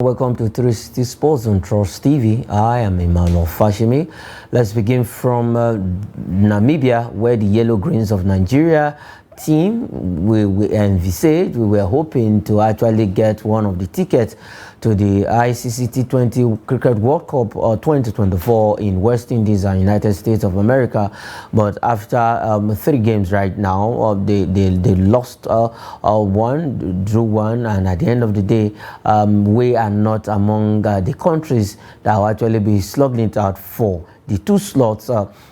Welcome to 360 Sports on Trust TV. I am Emmanuel Fashimi. Let's begin from Namibia, where the Yellow Greens of Nigeria team we envisaged. We were hoping to actually get one of the tickets to the ICC T2O Cricket World Cup 2024 in West Indies and United States of America. But after 3 games right now, they lost one, drew one, and at the end of the day, we are not among the countries that will actually be slugging it out for the 2 slots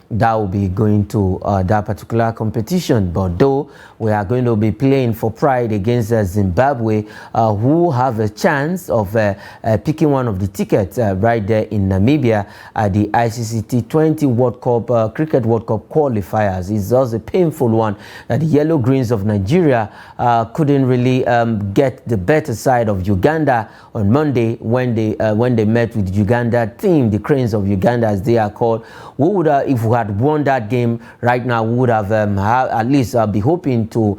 that will be going to that particular competition. But though we are going to be playing for pride against Zimbabwe, who have a chance of picking one of the tickets right there in Namibia at the ICC T2O World Cup Cricket World Cup qualifiers. It's just a painful one that the Yellow Greens of Nigeria couldn't really get the better side of Uganda on Monday when they met with the Uganda team, the Cranes of Uganda as they are called. We would if we had won that game right now, we would have at least be hoping to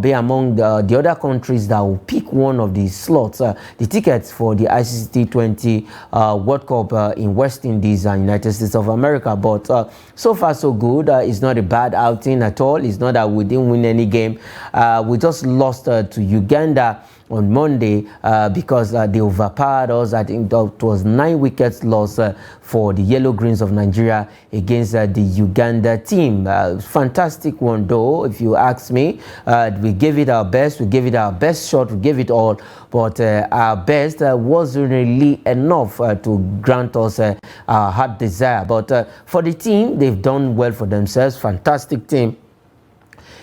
be among the other countries that will pick one of the slots, the tickets for the ICC T2O World Cup in West Indies and United States of America. But so far so good. It's not a bad outing at all. It's not that we didn't win any game. We just lost to Uganda on Monday because they overpowered us. I think that was 9 wickets lost for the Yellow Greens of Nigeria against the Uganda team. Fantastic one though, if you ask me. We gave it our best, we gave it our best shot, we gave it all, but our best wasn't really enough to grant us our heart desire. But for the team, they've done well for themselves. Fantastic team.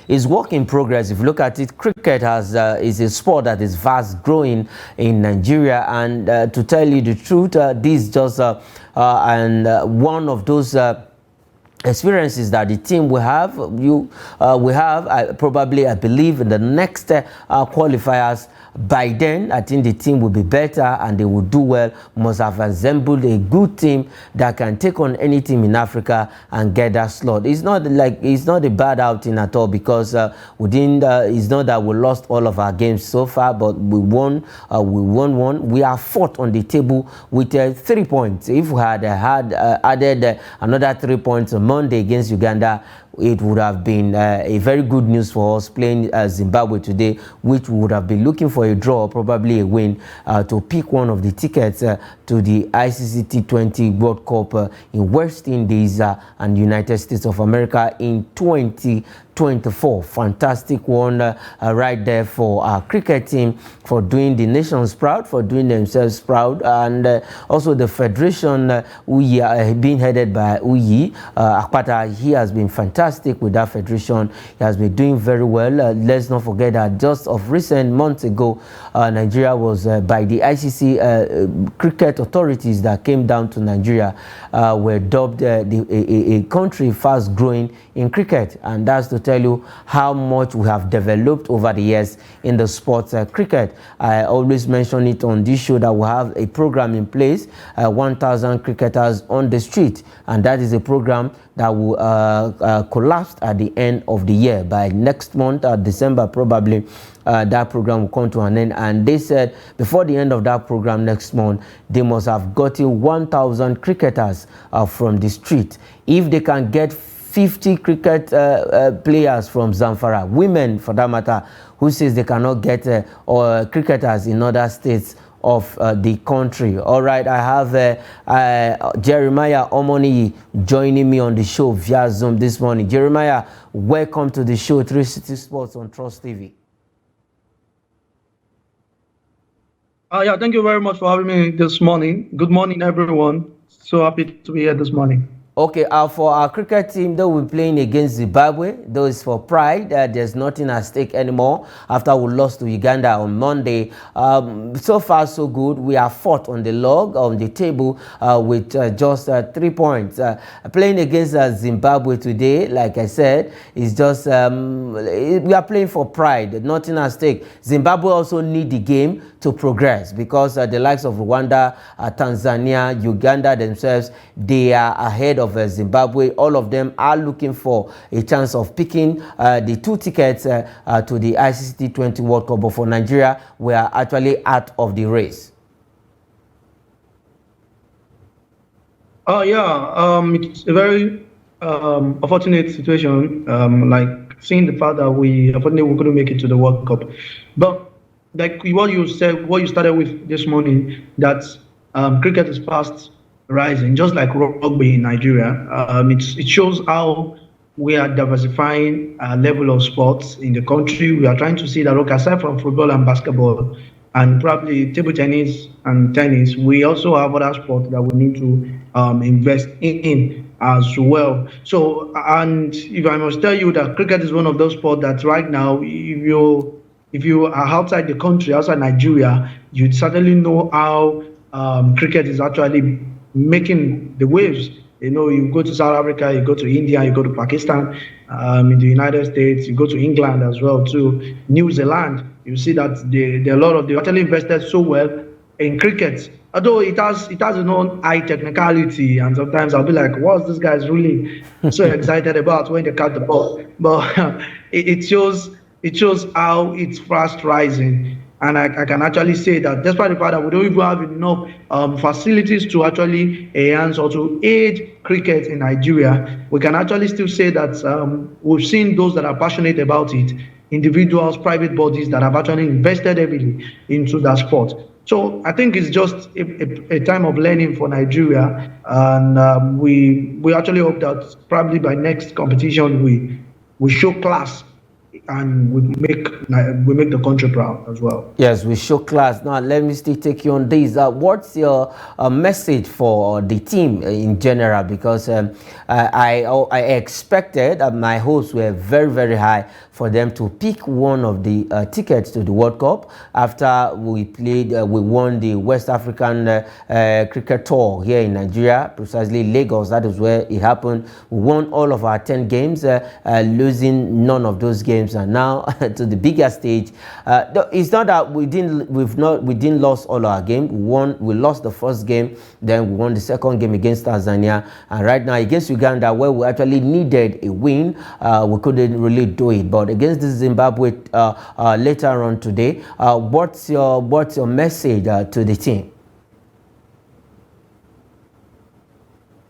It's work in progress. If you look at it, cricket is a sport that is fast growing in Nigeria, and to tell you the truth, this is just one of those experiences that the team will have. Probably, I believe, in the next qualifiers. By then, I think the team will be better and they will do well. Must have assembled a good team that can take on any team in Africa and get that slot. It's not a bad outing at all, because it's not that we lost all of our games so far, but we won one. We are 4th on the table with 3 points. If we had added another 3 points on Monday against Uganda, it would have been a very good news for us playing Zimbabwe today, which we would have been looking for a draw, probably a win, to pick one of the tickets to the ICC T2O World Cup in West Indies and United States of America in 2024. Fantastic one right there for our cricket team, for doing the nations proud, for doing themselves proud, and also the federation being headed by Uyi Akpata. He has been fantastic with that federation. He has been doing very well. Let's not forget that just of recent months ago, Nigeria was by the ICC cricket authorities that came down to Nigeria, were dubbed a country fast growing in cricket, and that's to tell you how much we have developed over the years in the sport cricket. I always mention it on this show that we have a program in place, 1,000 cricketers on the street, and that is a program that will collapse at the end of the year. By next month, December probably, that program will come to an end, and they said before the end of that program next month, they must have gotten 1,000 cricketers from the street. If they can get 50 cricket players from Zamfara, women for that matter, who says they cannot get cricketers in other states of the country. All right, I have Jeremiah Omoni joining me on the show via Zoom this morning. Jeremiah, welcome to the show, 360 Sports on Trust TV. Yeah, thank you very much for having me this morning. Good morning, everyone. So happy to be here this morning. Okay, for our cricket team, though we're playing against Zimbabwe, though it's for pride, there's nothing at stake anymore after we lost to Uganda on Monday. So far, so good. We are 4th on the log, on the table, with just 3 points. Playing against Zimbabwe today, like I said, is just, we are playing for pride, nothing at stake. Zimbabwe also need the game to progress, because the likes of Rwanda, Tanzania, Uganda themselves, they are ahead of Zimbabwe. All of them are looking for a chance of picking the 2 tickets to the ICC T2O World Cup. But for Nigeria, we are actually out of the race. Yeah, it's a very unfortunate situation. Like seeing the fact that we unfortunately we couldn't make it to the World Cup, but like what you said, what you started with this morning, that cricket is fast rising, just like rugby in Nigeria. It shows how we are diversifying our level of sports in the country. We are trying to see that, okay, aside from football and basketball and probably table tennis and tennis, we also have other sports that we need to invest in as well. So, and if I must tell you that cricket is one of those sports that right now, if you are outside the country, outside Nigeria, you certainly know how cricket is actually making the waves. You know, you go to South Africa, you go to India, you go to Pakistan, in the United States, you go to England as well, to New Zealand. You see that they actually invested so well in cricket. Although it has its own high technicality, and sometimes I'll be like, what's this guy's really so excited about when they catch the ball? But it shows how it's fast rising. And I can actually say that despite the fact that we don't even have enough facilities to actually enhance or to aid cricket in Nigeria, we can actually still say that we've seen those that are passionate about it, individuals, private bodies that have actually invested heavily into that sport. So I think it's just a time of learning for Nigeria, and we actually hope that probably by next competition we show class and we make the country proud as well. Yes, we show class. Now, let me still take you on this. What's your message for the team in general? Because I expected my hopes were very, very high for them to pick one of the tickets to the World Cup after we won the West African cricket tour here in Nigeria, precisely Lagos. That is where it happened. We won all of our 10 games, losing none of those games, and now to the bigger stage. It's not that we didn't lose all our games. We lost the first game, then we won the second game against Tanzania, and right now against Uganda, where we actually needed a win, we couldn't really do it. But against the Zimbabwe later on today, what's your message to the team?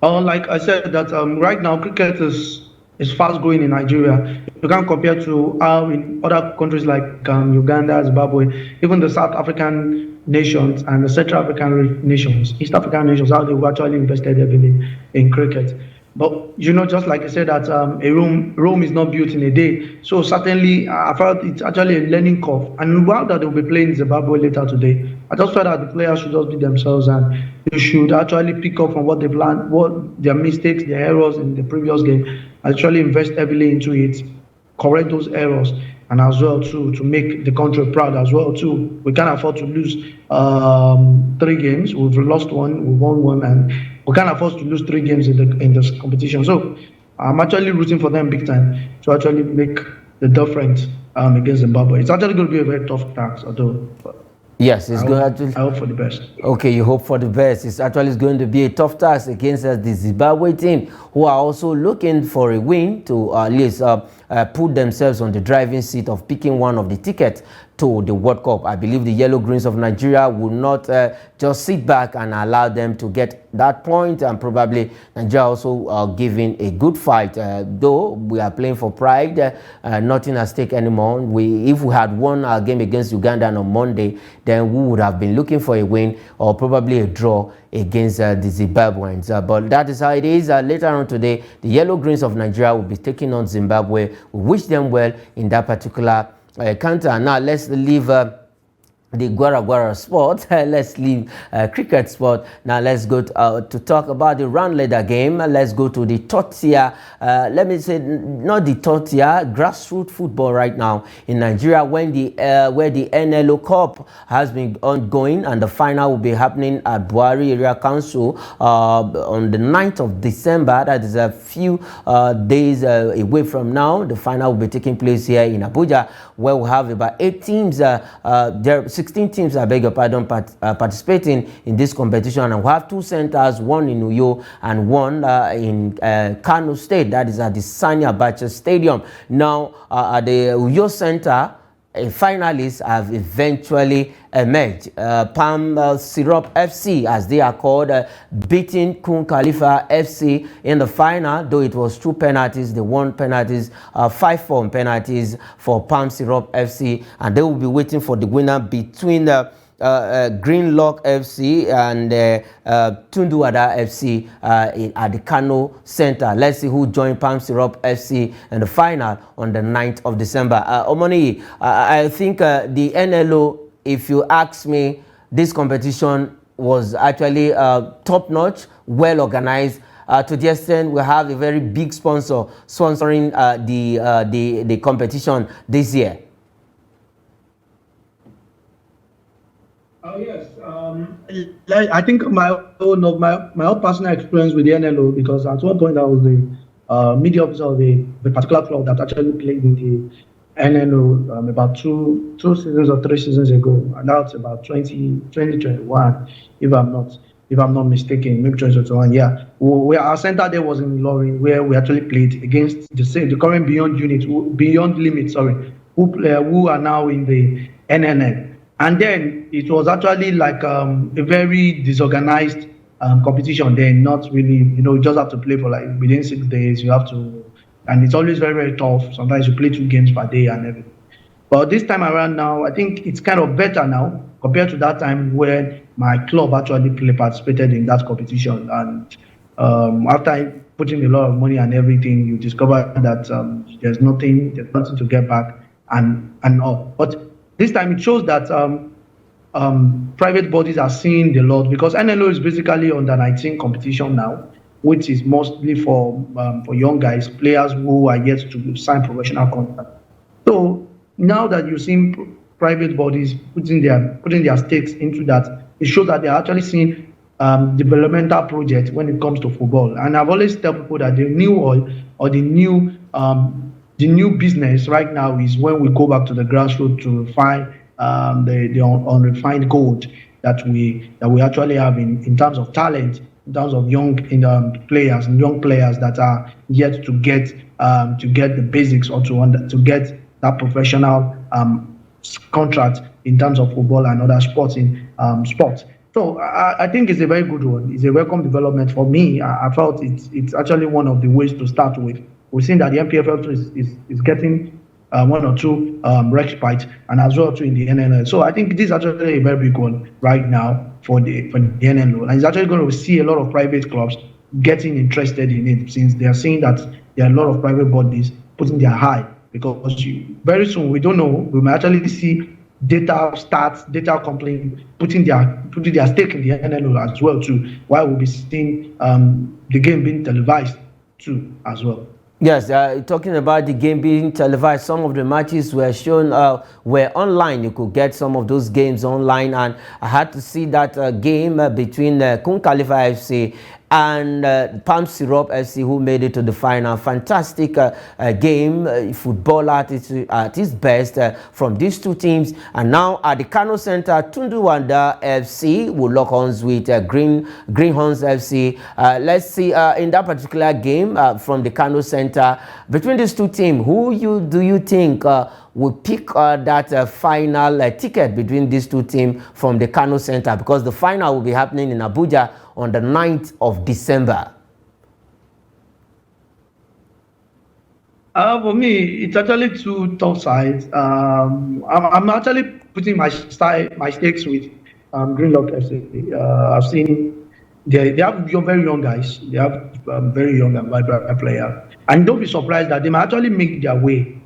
Like I said, that right now cricket is fast growing in Nigeria. You can't compare to how in other countries like Uganda, Zimbabwe, even the South African nations and the Central African nations, East African nations, how they've actually invested heavily in cricket. But just like I said, that Rome is not built in a day. So certainly, I felt it's actually a learning curve. And while that they'll be playing Zimbabwe later today, I just felt that the players should just be themselves, and they should actually pick up from what they've learned, what their mistakes, their errors in the previous game, actually invest heavily into it, correct those errors, and as well to make the country proud as well too. We can't afford to lose 3 games. We've lost one, we won one, and we can't afford to lose 3 games in this competition. So I'm actually rooting for them big time to actually make the difference against Zimbabwe. It's actually going to be a very tough task, although. Yes, it's going to. I hope for the best. Okay, you hope for the best. It's actually going to be a tough task against the Zimbabwe team, who are also looking for a win to at least put themselves on the driving seat of picking one of the tickets to the World Cup. I believe the Yellow Greens of Nigeria will not just sit back and allow them to get that point, and probably Nigeria also giving a good fight. Though we are playing for pride, nothing at stake anymore. If we had won our game against Uganda on Monday, then we would have been looking for a win or probably a draw against the Zimbabweans. But that is how it is. Later on today, the Yellow Greens of Nigeria will be taking on Zimbabwe. We wish them well in that particular counter. Now let's leave the Guara sport. Let's leave cricket sport. Now let's go to talk about the round leader game. Let's go to the third tier. Let me say, not the third tier, grassroots football right now in Nigeria, when where the NLO Cup has been ongoing, and the final will be happening at Buhari Area Council on the 9th of December. That is a few days away from now. The final will be taking place here in Abuja, where we have about 8 teams. There 16 teams, I beg your pardon, participating in this competition, and we have 2 centers, one in Uyo and one in Kano State. That is at the Sani Abacha Stadium. Now, at the Uyo Center, finalists have eventually emerged. Palm Syrup FC, as they are called, beating Kun Khalifa FC in the final, though it was 2 penalties. They won penalties, 5-4 penalties for Palm Syrup FC, and they will be waiting for the winner between Green Lock FC and Tunduwada FC at the Kano Center. Let's see who joined Palm Syrup FC in the final on the 9th of December. Omoni, I think the NLO, if you ask me, this competition was actually top-notch, well-organized, to the extent we have a very big sponsor sponsoring the competition this year. Oh yes, I think my own personal experience with the NLO, because at one point I was the media officer of the particular club that actually played in the NLO about two seasons or 3 seasons ago, and that's about 2021, if I'm not mistaken, maybe 2021. Yeah, our center there was in Ilorin, where we actually played against the current Beyond Limit, who are now in the NNL. And then it was actually like a very disorganized competition. Then not really, you just have to play for like within 6 days. You have to, and it's always very, very tough. Sometimes you play 2 games per day and everything. But this time around now, I think it's kind of better now compared to that time when my club actually participated in that competition. And after putting a lot of money and everything, you discover that there's nothing to get back and all. But this time it shows that private bodies are seeing the lot, because NLO is basically under 19 competition now, which is mostly for young guys, players who are yet to sign professional contracts. So now that you've seen private bodies putting their stakes into that, it shows that they're actually seeing developmental projects when it comes to football. And I've always tell people that the new oil or the new business right now is when we go back to the grassroots to refine the unrefined gold that we actually have in terms of talent, in terms of young players that are yet to get the basics or to get that professional contract in terms of football and other sports. So I think it's a very good one. It's a welcome development for me. I felt it's actually one of the ways to start with. We've seen that the MPFL is getting 1 or 2 respite, and as well too in the NNL. So I think this is actually a very big one right now for the NNL, and it's actually going to see a lot of private clubs getting interested in it, since they are seeing that there are a lot of private bodies putting their eye, because very soon we don't know, we might actually see data company putting their stake in the NNL as well too, while we'll be seeing the game being televised too as well. Yes, talking about the game being televised, some of the matches were shown, were online. You could get some of those games online, and I had to see that game between Kun Khalifa FC and Palm Syrup FC, who made it to the final. Fantastic game, football at its best from these 2 teams. And now at the Kano Center, Tunduwada FC will lock horns with Greenhorns FC. Let's see in that particular game from the Kano Center, between these 2 teams, who do you think will pick that final ticket between these 2 teams from the Kano Center? Because the final will be happening in Abuja on the 9th of December. For me, it's actually 2 tough sides. I'm actually putting my stakes with Greenlock FC. I've seen they have very young guys. They have very young and vibrant players. And don't be surprised that they might actually make their way,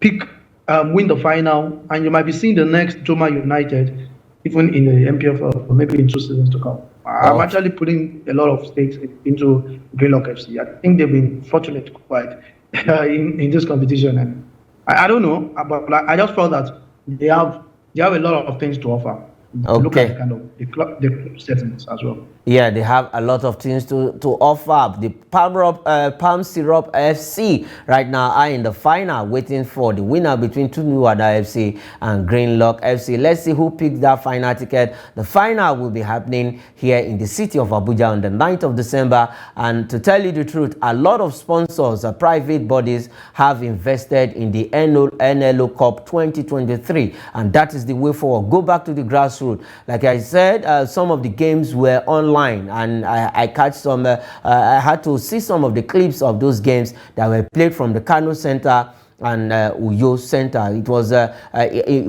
win the final, and you might be seeing the next Joma United even in the MPFL, or maybe in 2 seasons to come. I'm actually putting a lot of stakes into Greenlock FC. I think they've been fortunate quite in this competition, and I don't know, but I just felt that they have a lot of things to offer. Look at Okay. the kind of the club settings as well. Yeah, they have a lot of things to offer up. The Palm Syrup FC right now are in the final, waiting for the winner between tinubu FC and Greenlock FC. Let's see who picks that final ticket. The final will be happening here in the city of Abuja on the 9th of December. And to tell you the truth, a lot of sponsors, private bodies, have invested in the NLO Cup 2023, and that is the way forward. Go back to the grassroots. Like I said, some of the games were online, and I catch some. I had to see some of the clips of those games that were played from the Kano Center and Uyo Center. It was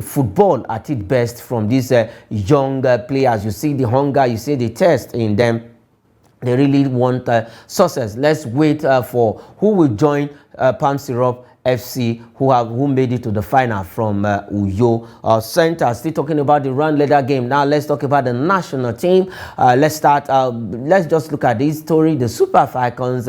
football at its best from these young players. You see the hunger, you see the thirst in them. They really want success. Let's wait for who will join Palm Syrup FC, who made it to the final from Uyo Center. Still talking about the run leader game. Now let's talk about the national team. Let's just look at this story. The Super Falcons,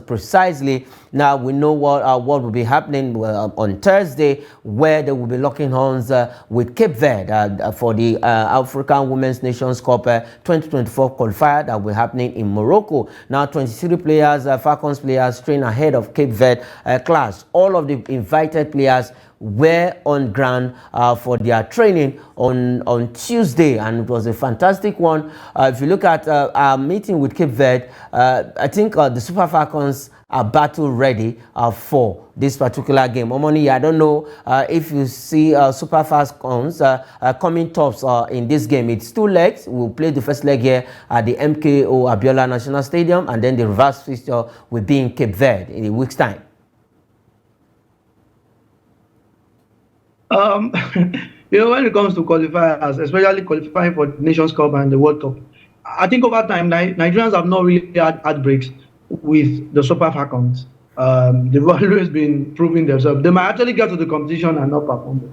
precisely. Now we know what will be happening on Thursday, where they will be locking horns with Cape Verde for the African Women's Nations Cup 2024 qualifier that will be happening in Morocco. Now 23 players, Falcons players, train ahead of Cape Verde class. All of the invited players were on ground for their training on Tuesday, and it was a fantastic one. If you look at our meeting with Cape Verde, I think the Super Falcons are battle ready for this particular game. Omoni, I don't know if you see Super Falcons coming tops in this game. It's 2 legs. We'll play the first leg here at the MKO Abiola National Stadium, and then the reverse fixture will be in Cape Verde in a week's time. When it comes to qualifiers, especially qualifying for the Nations Cup and the World Cup, I think over time, Nigerians have not really had breaks with the Super Falcons. They've always been proving themselves. They might actually get to the competition and not perform.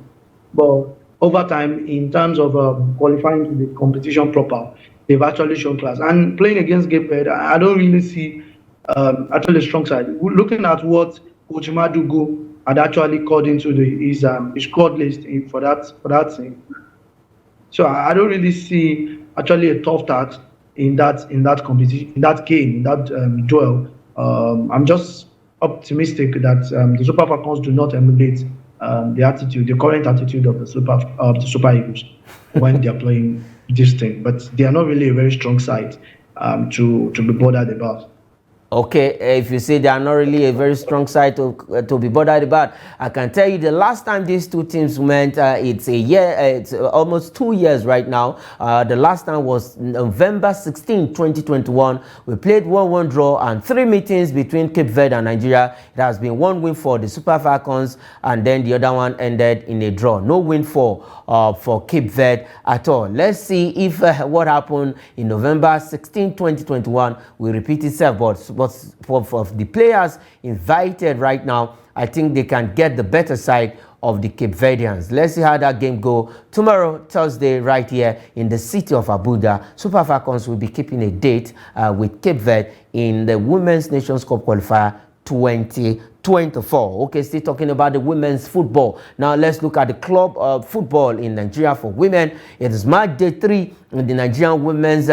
But over time, in terms of qualifying to the competition proper, they've actually shown class. And playing against Cape Verde, I don't really see actually a strong side. Looking at what Coach Madugu had actually called into his squad list for that thing. So I don't really see actually a tough task in that competition, in that game, in that duel. I'm just optimistic that the Super Falcons do not emulate the current attitude of the Super Eagles when they are playing this thing. But they are not really a very strong side to be bothered about. Okay, if you say they are not really a very strong side to be bothered about, I can tell you the last time these two teams met, it's a year, it's almost 2 years right now. The last time was November 16, 2021. We played 1-1 draw and 3 meetings between Cape Verde and Nigeria. It has been 1 win for the Super Falcons, and then the other one ended in a draw. No win for Cape Verde at all. Let's see if what happened in November 16, 2021 will repeat itself. But for the players invited right now, I think they can get the better side of the Cape Verdeans. Let's see how that game go tomorrow, Thursday, right here in the city of Abuja. Super Falcons will be keeping a date with Cape Verde in the Women's Nations Cup qualifier 2024. Okay, still talking about the women's football. Now let's look at the club football in Nigeria for women. It is match day 3 in the Nigerian women's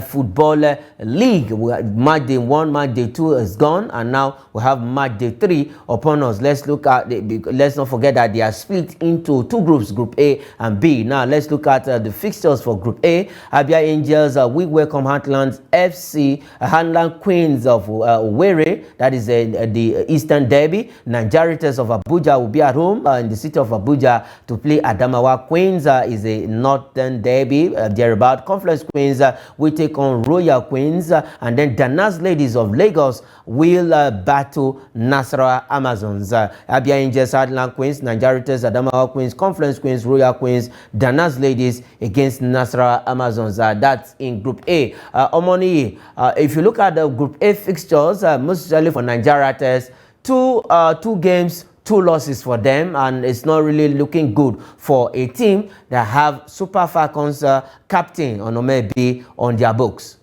football league. Match day 1, match day 2 is gone, and now we have match day 3 upon us. Let's look at let's not forget that they are split into 2 groups, Group A and B. Now let's look at the fixtures for Group A. Abia Angels, we welcome Heartlands FC, Heartland Queens of Owerri, that is the Eastern Derby. Nigerianews of Abuja will be at home in the city of Abuja to play Adamawa Queens. Is a Northern Derby thereabout. Confluence Queens will take on Royal Queens, and then Danas Ladies of Lagos will battle Nasarawa Amazons. Abia Angels, Heartland Queens, Nigerianews, Adamawa Queens, Confluence Queens, Royal Queens, Danas Ladies against Nasarawa Amazons. That's in Group A. Omoni, if you look at the Group A fixtures, most especially for Nigerianews, two games, 2 losses for them, and it's not really looking good for a team that have Super Falcons captain Onomebi on their books.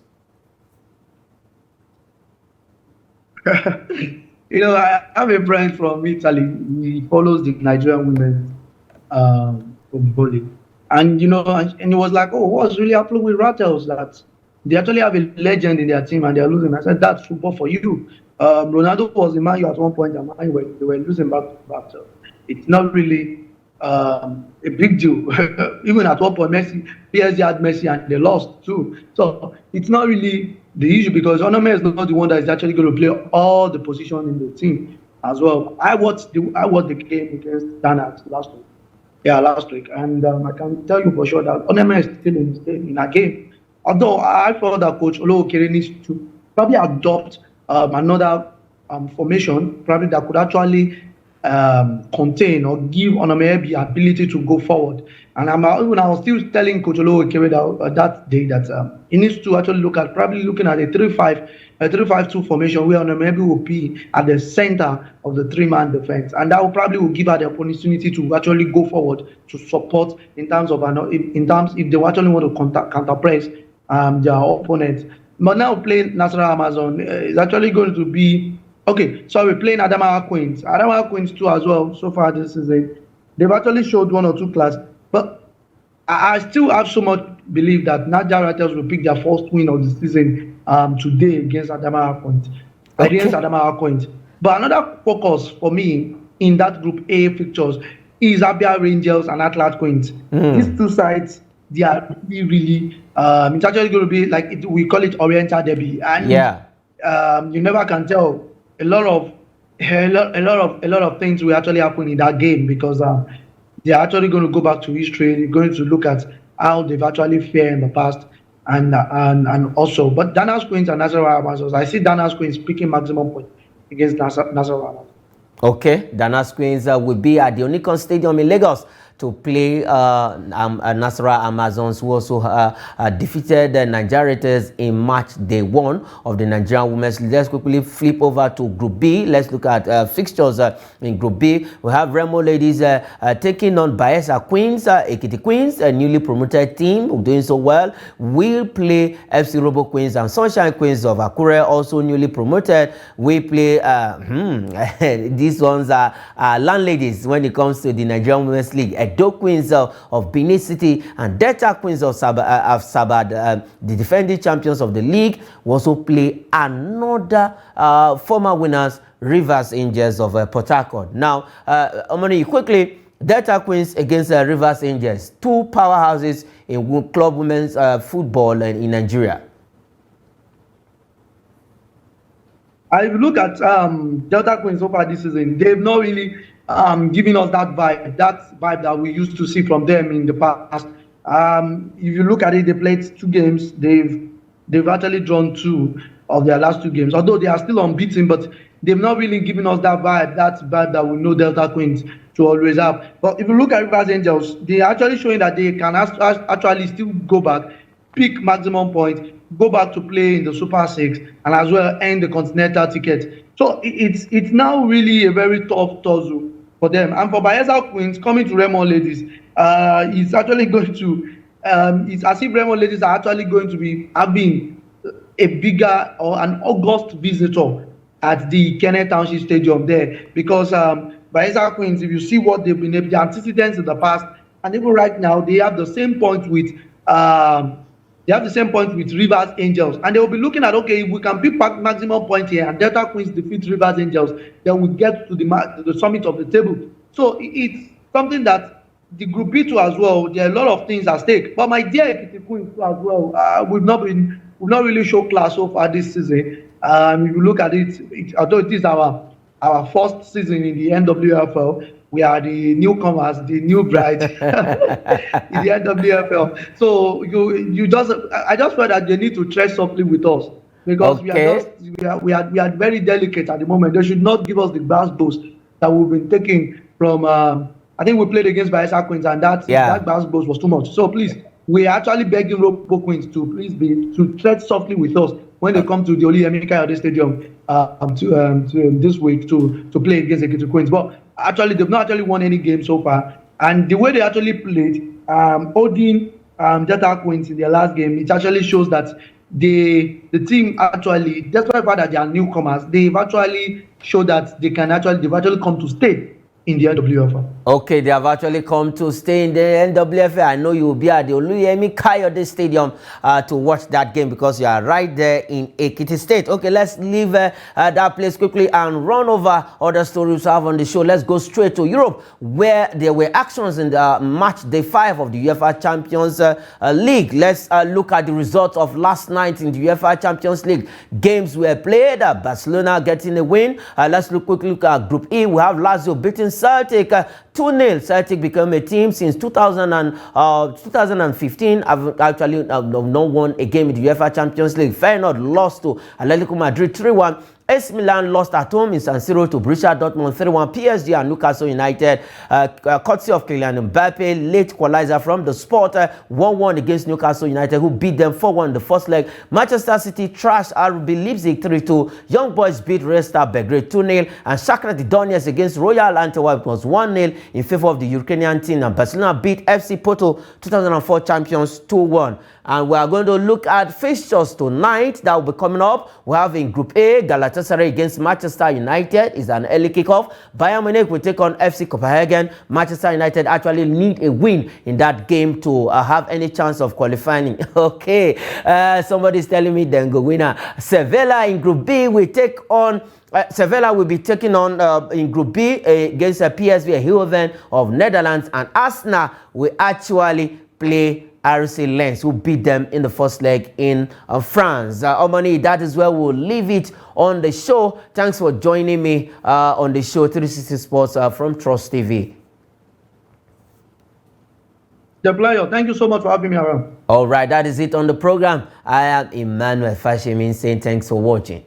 I have a friend from Italy. He follows the Nigerian women bully. And and it was like, oh, what's really happening with Rattles? That they actually have a legend in their team and they're losing. I said, that's football for you. Ronaldo was in Man U at one point, and Man U they were losing back to back. So it's not really a big deal. Even at one point, PSG had Messi and they lost too. So it's not really the issue because Onome is not the one that is actually going to play all the position in the team as well. I watched the game against Ghana last week. Yeah, last week, and I can tell you for sure that Oneme is still in a game. Although I felt that Coach Olowokere needs to probably adopt another formation, probably that could actually contain or give Onome the ability to go forward. And I was still telling Coach Olowokere that day that he needs to actually looking at a 3-5-2 formation where Onome will be at the center of the three-man defense, and that will give her the opportunity to actually go forward to support in terms if they actually want to counter press their opponents. But now playing National Amazon is actually going to be okay. So we're playing Adamawa Queens. Adamawa Queens too as well. So far this season, they've actually showed one or two class, but I still have so much belief that Niger Rattles will pick their first win of the season today against Adamawa Point. Against Adamawa Point. But another focus for me in that Group A fixtures is Abia Rangers and Atlas Queens. These two sides, they are really it's actually going to be like we call it Oriental Derby, and you never can tell. A lot of things will actually happen in that game because they're actually going to go back to history. They're going to look at how they've actually fared in the past, and also. But Danas Queens and Nasarawa Amazons, I see Danas Queens picking maximum points against Nasarawa Amazons. Okay, Danas Queens will be at the Onikon Stadium in Lagos to play Nasarawa Amazons, who also defeated the Nigerians in match day 1 of the Nigerian Women's League. Let's quickly flip over to Group B. Let's look at fixtures in Group B. We have Remo Ladies taking on Bayelsa Queens, Ekiti Queens, a newly promoted team doing so well. We'll play FC Robo Queens and Sunshine Queens of Akure, also newly promoted. We play, these ones are landladies when it comes to the Nigerian Women's League. Edo Queens of Benin City and Delta Queens of Sabad, the defending champions of the league, will also play another former winners, Rivers Angels of Port Harcourt. Now, Omoni, quickly, Delta Queens against Rivers Angels, two powerhouses in club women's football in Nigeria. I look at Delta Queens so far this season. They've not really giving us that vibe that we used to see from them in the past. If you look at it, they played 2 games. They've actually drawn 2 of their last 2 games. Although they are still unbeaten, but they've not really given us that vibe that we know Delta Queens to always have. But if you look at Rivers Angels, they are actually showing that they can actually still go back, pick maximum points, go back to play in the Super 6, and as well earn the continental ticket. So it's now really a very tough tussle for them. And for Bayelsa Queens coming to Remo Ladies, it's actually going to it's as if Remo Ladies are actually going to be having a bigger or an August visitor at the Kenneth Township Stadium there, because Bayelsa Queens, if you see what they've been able, the antecedents in the past, and even right now, they have the same point with Rivers Angels, and they will be looking at, okay, if we can pick maximum point here and Delta Queens defeat Rivers Angels, then we get to the summit of the table. So it's something that the Group B too as well. There are a lot of things at stake. But my dear Ekiti Queens too as well, we've not really shown class so far this season. If you look at it, although it is our first season in the NWFL, we are the newcomers, the new bride in the NWFL. So I just felt that they need to tread softly with us, because we are very delicate at the moment. They should not give us the bass boost that we've been taking from. I think we played against Bayelsa Queens, and that bass boost was too much. So please, we are actually begging Robo Queens to tread softly with us when they come to the Oli Emeka Stadium to this week to play against Ekiti Queens. But actually, they've not actually won any game so far. And the way they actually played, Odin Delta Queens in their last game, it actually shows that the team actually, despite the fact that they are newcomers, they've actually showed that they've actually come to stay. in the NWFL. Okay, they have actually come to stay in the NWFL. I know you will be at the Oluyemi Kayode Stadium to watch that game because you are right there in Ekiti State. Okay, let's leave that place quickly and run over other stories we have on the show. Let's go straight to Europe, where there were actions in the match day 5 of the UEFA Champions League. Let's look at the results of last night in the UEFA Champions League. Games were played. Barcelona getting a win. Let's quickly look at Group E. We have Lazio beating Celtic 2-0. Celtic became a team since 2015. I've actually not won a game in the UEFA Champions League. Feyenoord lost to Atletico Madrid 3-1. AC Milan lost at home in San Siro to Borussia Dortmund 3-1. PSG and Newcastle United, courtesy of Kylian Mbappe, late equalizer from the Sport, 1-1 against Newcastle United, who beat them 4-1 in the first leg. Manchester City trashed RB Leipzig 3-2. Young Boys beat Red Star Belgrade 2-0. And Shakhtar Donetsk against Royal Antwerp was 1-0 in favor of the Ukrainian team. And Barcelona beat FC Porto 2004 champions 2-1. And we are going to look at fixtures tonight that will be coming up. We have in Group A, Galatasaray against Manchester United is an early kickoff. Bayern Munich will take on FC Copenhagen. Manchester United actually need a win in that game to have any chance of qualifying. Okay, somebody's telling me then go winner. Sevilla in Group B will take on Sevilla will be taking on in Group B against PSV Eindhoven of Netherlands, and Arsenal will actually play RC Lens, who beat them in the first leg in France. Omani, that is where we'll leave it on the show. Thanks for joining me on the show 360 Sports from Trust TV. The pleasure. Thank you so much for having me around. All right, that is it on the program. I am Emmanuel Fashemi saying thanks for watching.